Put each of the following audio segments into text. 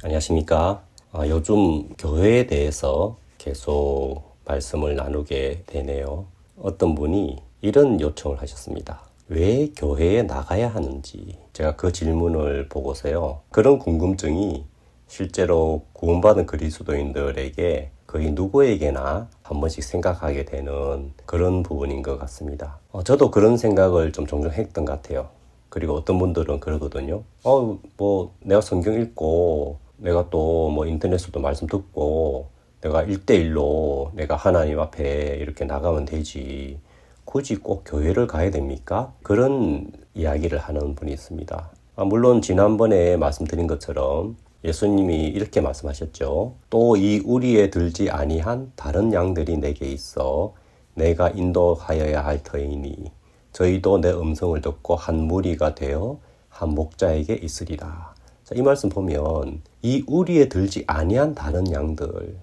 안녕하십니까. 요즘 교회에 대해서 계속 말씀을 나누게 되네요. 어떤 분이 이런 요청을 하셨습니다. 왜 교회에 나가야 하는지. 제가 그 질문을 보고서요. 그런 궁금증이 실제로 구원받은 그리스도인들에게 거의 누구에게나 한 번씩 생각하게 되는 그런 부분인 것 같습니다. 저도 그런 생각을 좀 종종 했던 것 같아요. 그리고 어떤 분들은 그러거든요. 내가 성경 읽고 내가 또 인터넷에서도 말씀 듣고 내가 1대1로 내가 하나님 앞에 이렇게 나가면 되지. 굳이 꼭 교회를 가야 됩니까? 그런 이야기를 하는 분이 있습니다. 물론 지난번에 말씀드린 것처럼 예수님이 이렇게 말씀하셨죠. 또 이 우리에 들지 아니한 다른 양들이 내게 있어 내가 인도하여야 할 터이니 저희도 내 음성을 듣고 한 무리가 되어 한 목자에게 있으리라. 자, 이 말씀 보면 이 우리에 들지 아니한 다른 양들,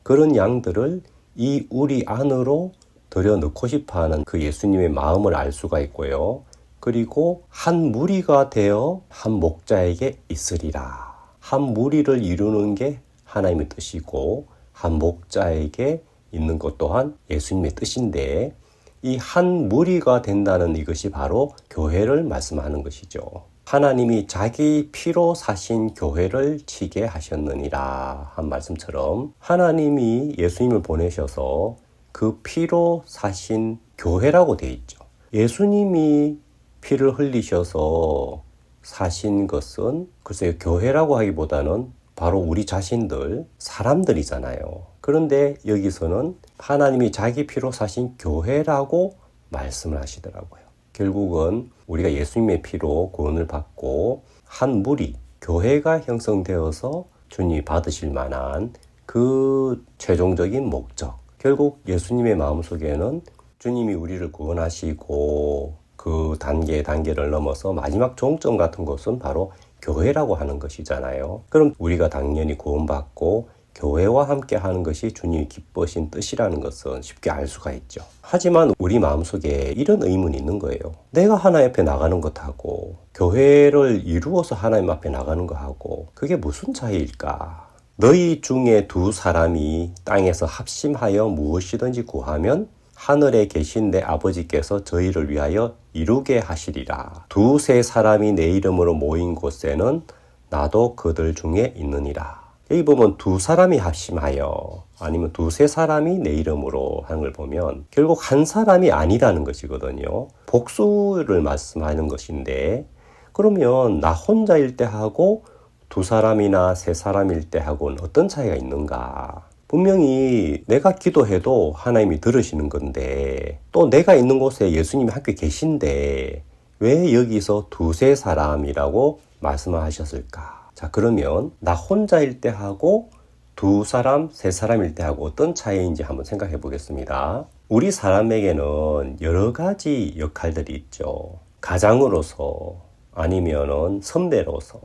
그런 양들을 이 우리 안으로 들여 넣고 싶어하는 그 예수님의 마음을 알 수가 있고요. 그리고 한 무리가 되어 한 목자에게 있으리라. 한 무리를 이루는 게 하나님의 뜻이고 한 목자에게 있는 것 또한 예수님의 뜻인데 이 한 무리가 된다는 이것이 바로 교회를 말씀하는 것이죠. 하나님이 자기 피로 사신 교회를 치게 하셨느니라 한 말씀처럼 하나님이 예수님을 보내셔서 그 피로 사신 교회라고 되어 있죠. 예수님이 피를 흘리셔서 사신 것은 글쎄요, 교회라고 하기보다는 바로 우리 자신들, 사람들이잖아요. 그런데 여기서는 하나님이 자기 피로 사신 교회라고 말씀을 하시더라고요. 결국은 우리가 예수님의 피로 구원을 받고 한 무리, 교회가 형성되어서 주님이 받으실 만한 그 최종적인 목적. 결국 예수님의 마음속에는 주님이 우리를 구원하시고 그 단계를 넘어서 마지막 종점 같은 것은 바로 교회라고 하는 것이잖아요. 그럼 우리가 당연히 구원받고 교회와 함께 하는 것이 주님이 기뻐하신 뜻이라는 것은 쉽게 알 수가 있죠. 하지만 우리 마음속에 이런 의문이 있는 거예요. 내가 하나님 앞에 나가는 것하고 교회를 이루어서 하나님 앞에 나가는 것하고 그게 무슨 차이일까? 너희 중에 두 사람이 땅에서 합심하여 무엇이든지 구하면 하늘에 계신 내 아버지께서 저희를 위하여 이루게 하시리라. 두세 사람이 내 이름으로 모인 곳에는 나도 그들 중에 있느니라. 여기 보면 두 사람이 합심하여 아니면 두세 사람이 내 이름으로 하는 걸 보면 결국 한 사람이 아니라는 것이거든요. 복수를 말씀하는 것인데 그러면 나 혼자일 때 하고 두 사람이나 세 사람일 때 하고는 어떤 차이가 있는가? 분명히 내가 기도해도 하나님이 들으시는 건데 또 내가 있는 곳에 예수님이 함께 계신데 왜 여기서 두세 사람이라고 말씀하셨을까? 자, 그러면 나 혼자일 때 하고 두 사람, 세 사람일 때 하고 어떤 차이인지 한번 생각해 보겠습니다. 우리 사람에게는 여러 가지 역할들이 있죠. 가장으로서 아니면은 선배로서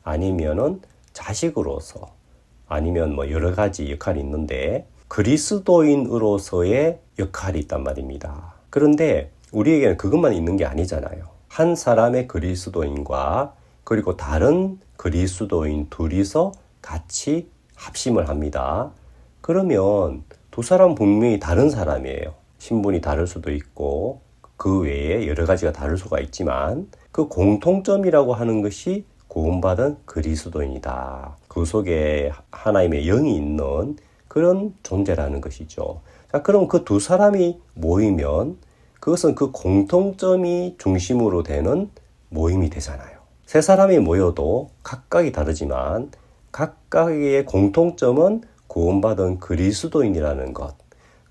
아니면은 자식으로서 아니면 여러 가지 역할이 있는데 그리스도인으로서의 역할이 있단 말입니다. 그런데 우리에게는 그것만 있는 게 아니잖아요. 한 사람의 그리스도인과 그리고 다른 그리스도인 둘이서 같이 합심을 합니다. 그러면 두 사람 분명히 다른 사람이에요. 신분이 다를 수도 있고 그 외에 여러 가지가 다를 수가 있지만 그 공통점이라고 하는 것이 구원받은 그리스도인이다. 그 속에 하나님의 영이 있는 그런 존재라는 것이죠. 자, 그럼 그 두 사람이 모이면 그것은 그 공통점이 중심으로 되는 모임이 되잖아요. 세 사람이 모여도 각각이 다르지만 각각의 공통점은 구원받은 그리스도인이라는 것.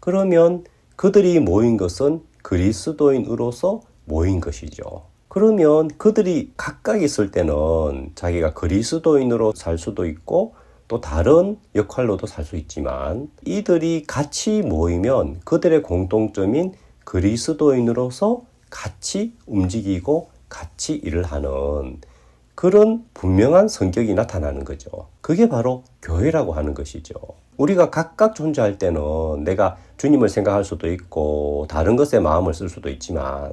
그러면 그들이 모인 것은 그리스도인으로서 모인 것이죠. 그러면 그들이 각각 있을 때는 자기가 그리스도인으로 살 수도 있고 또 다른 역할로도 살 수 있지만 이들이 같이 모이면 그들의 공통점인 그리스도인으로서 같이 움직이고 같이 일을 하는 그런 분명한 성격이 나타나는 거죠. 그게 바로 교회라고 하는 것이죠. 우리가 각각 존재할 때는 내가 주님을 생각할 수도 있고 다른 것에 마음을 쓸 수도 있지만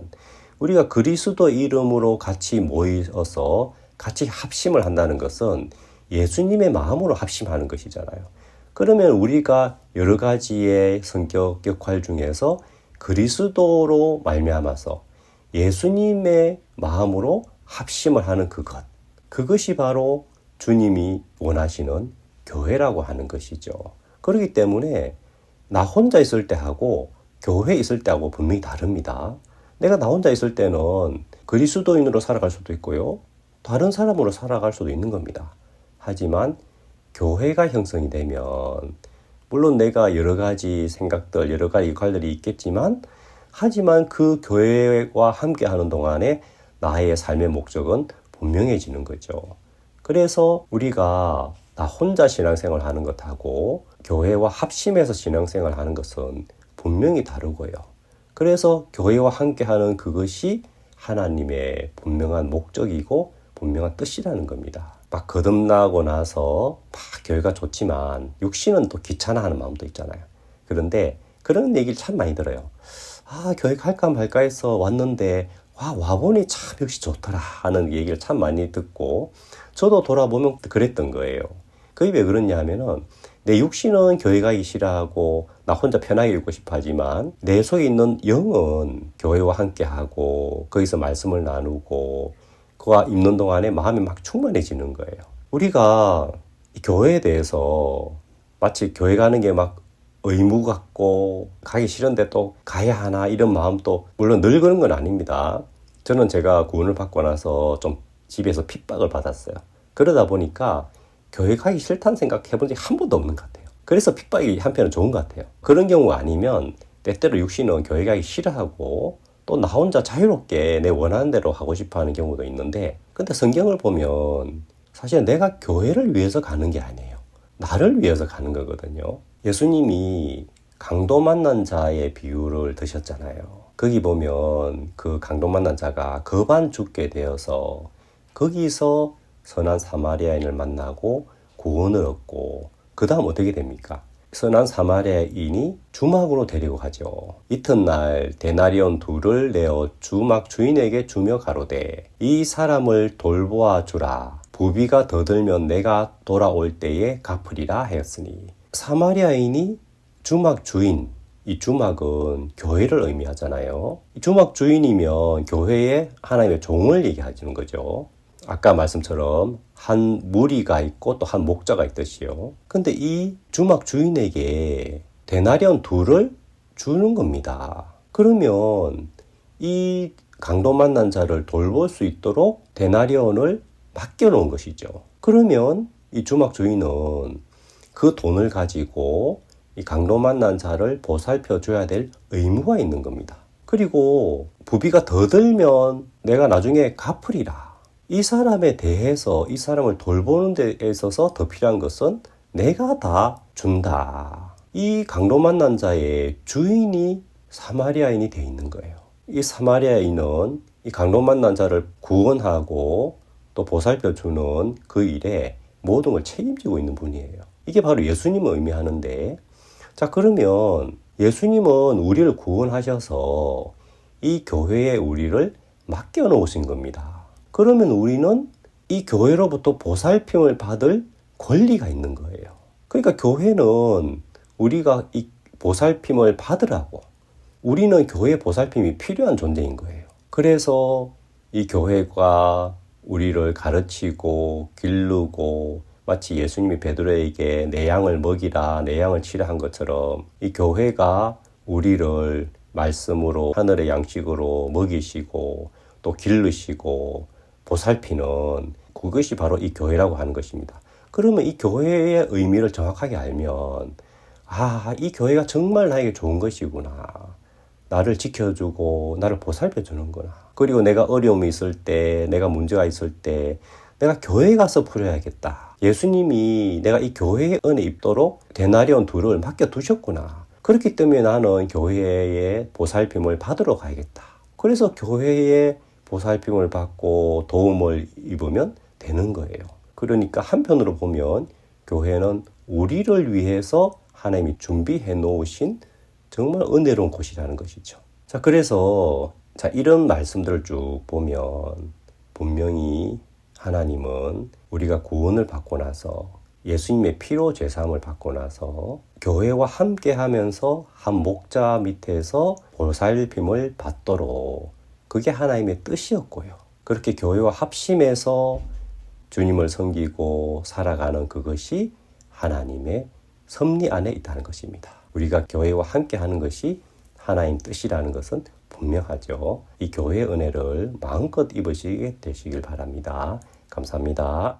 우리가 그리스도 이름으로 같이 모여서 같이 합심을 한다는 것은 예수님의 마음으로 합심하는 것이잖아요. 그러면 우리가 여러 가지의 성격 역할 중에서 그리스도로 말미암아서 예수님의 마음으로 합심을 하는 그것이 바로 주님이 원하시는 교회라고 하는 것이죠. 그렇기 때문에 나 혼자 있을 때하고 교회에 있을 때하고 분명히 다릅니다. 내가 나 혼자 있을 때는 그리스도인으로 살아갈 수도 있고요. 다른 사람으로 살아갈 수도 있는 겁니다. 하지만 교회가 형성이 되면 물론 내가 여러 가지 생각들, 여러 가지 역할들이 있겠지만 하지만 그 교회와 함께하는 동안에 나의 삶의 목적은 분명해지는 거죠. 그래서 우리가 나 혼자 신앙생활 하는 것하고 교회와 합심해서 신앙생활 하는 것은 분명히 다르고요. 그래서 교회와 함께하는 그것이 하나님의 분명한 목적이고 분명한 뜻이라는 겁니다. 막 거듭나고 나서 막 교회가 좋지만 육신은 또 귀찮아하는 마음도 있잖아요. 그런데 그런 얘기를 참 많이 들어요. 교회 갈까 말까 해서 왔는데 와보니 참 역시 좋더라 하는 얘기를 참 많이 듣고 저도 돌아보면 그랬던 거예요. 그게 왜 그러냐 하면은 내 육신은 교회 가기 싫어하고 나 혼자 편하게 있고 싶어 하지만 내 속에 있는 영은 교회와 함께하고 거기서 말씀을 나누고 그와 있는 동안에 마음이 막 충만해지는 거예요. 우리가 교회에 대해서 마치 교회 가는 게 막 의무 같고 가기 싫은데 또 가야 하나 이런 마음도 물론 늘 그런 건 아닙니다. 저는 제가 구원을 받고 나서 좀 집에서 핍박을 받았어요. 그러다 보니까 교회 가기 싫다는 생각 해본 적이 한 번도 없는 것 같아요. 그래서 핍박이 한편은 좋은 것 같아요. 그런 경우가 아니면 때때로 육신은 교회 가기 싫어하고 또 나 혼자 자유롭게 내 원하는 대로 하고 싶어 하는 경우도 있는데 근데 성경을 보면 사실 내가 교회를 위해서 가는 게 아니에요. 나를 위해서 가는 거거든요. 예수님이 강도 만난 자의 비유를 드셨잖아요. 거기 보면 그 강도 만난 자가 거반 죽게 되어서 거기서 선한 사마리아인을 만나고 구원을 얻고 그 다음 어떻게 됩니까? 선한 사마리아인이 주막으로 데리고 가죠. 이튿날 데나리온 2를 내어 주막 주인에게 주며 가로되 이 사람을 돌보아 주라. 부비가 더 들면 내가 돌아올 때에 갚으리라 하였으니 사마리아인이 주막 주인, 이 주막은 교회를 의미하잖아요. 이 주막 주인이면 교회에 하나님의 종을 얘기하는 거죠. 아까 말씀처럼 한 무리가 있고 또 한 목자가 있듯이요. 근데 이 주막 주인에게 데나리온 2를 주는 겁니다. 그러면 이 강도 만난 자를 돌볼 수 있도록 데나리온을 맡겨놓은 것이죠. 그러면 이 주막 주인은 그 돈을 가지고 이 강도 만난 자를 보살펴 줘야 될 의무가 있는 겁니다. 그리고 부비가 더 들면 내가 나중에 갚으리라. 이 사람에 대해서 이 사람을 돌보는 데 있어서 더 필요한 것은 내가 다 준다. 이 강도 만난 자의 주인이 사마리아인이 되어 있는 거예요. 이 사마리아인은 이 강도 만난 자를 구원하고 또 보살펴 주는 그 일에 모든 걸 책임지고 있는 분이에요. 이게 바로 예수님을 의미하는데 자 그러면 예수님은 우리를 구원하셔서 이 교회에 우리를 맡겨 놓으신 겁니다. 그러면 우리는 이 교회로부터 보살핌을 받을 권리가 있는 거예요. 그러니까 교회는 우리가 이 보살핌을 받으라고 우리는 교회의 보살핌이 필요한 존재인 거예요. 그래서 이 교회가 우리를 가르치고 기르고 마치 예수님이 베드로에게 내 양을 먹이라 내 양을 치라 한 것처럼 이 교회가 우리를 말씀으로 하늘의 양식으로 먹이시고 또 기르시고 보살피는 그것이 바로 이 교회라고 하는 것입니다. 그러면 이 교회의 의미를 정확하게 알면 이 교회가 정말 나에게 좋은 것이구나. 나를 지켜주고 나를 보살펴 주는구나. 그리고 내가 어려움이 있을 때 내가 문제가 있을 때 내가 교회에 가서 풀어야겠다. 예수님이 내가 이 교회의 은혜 입도록 데나리온 2를 맡겨두셨구나. 그렇기 때문에 나는 교회의 보살핌을 받으러 가야겠다. 그래서 교회의 보살핌을 받고 도움을 입으면 되는 거예요. 그러니까 한편으로 보면 교회는 우리를 위해서 하나님이 준비해 놓으신 정말 은혜로운 곳이라는 것이죠. 그래서 이런 말씀들을 쭉 보면 분명히 하나님은 우리가 구원을 받고 나서 예수님의 피로 제사함을 받고 나서 교회와 함께 하면서 한 목자 밑에서 보살핌을 받도록, 그게 하나님의 뜻이었고요. 그렇게 교회와 합심해서 주님을 섬기고 살아가는 그것이 하나님의 섭리 안에 있다는 것입니다. 우리가 교회와 함께 하는 것이 하나님 뜻이라는 것은 분명하죠. 이 교회의 은혜를 마음껏 입으시게 되시길 바랍니다. 감사합니다.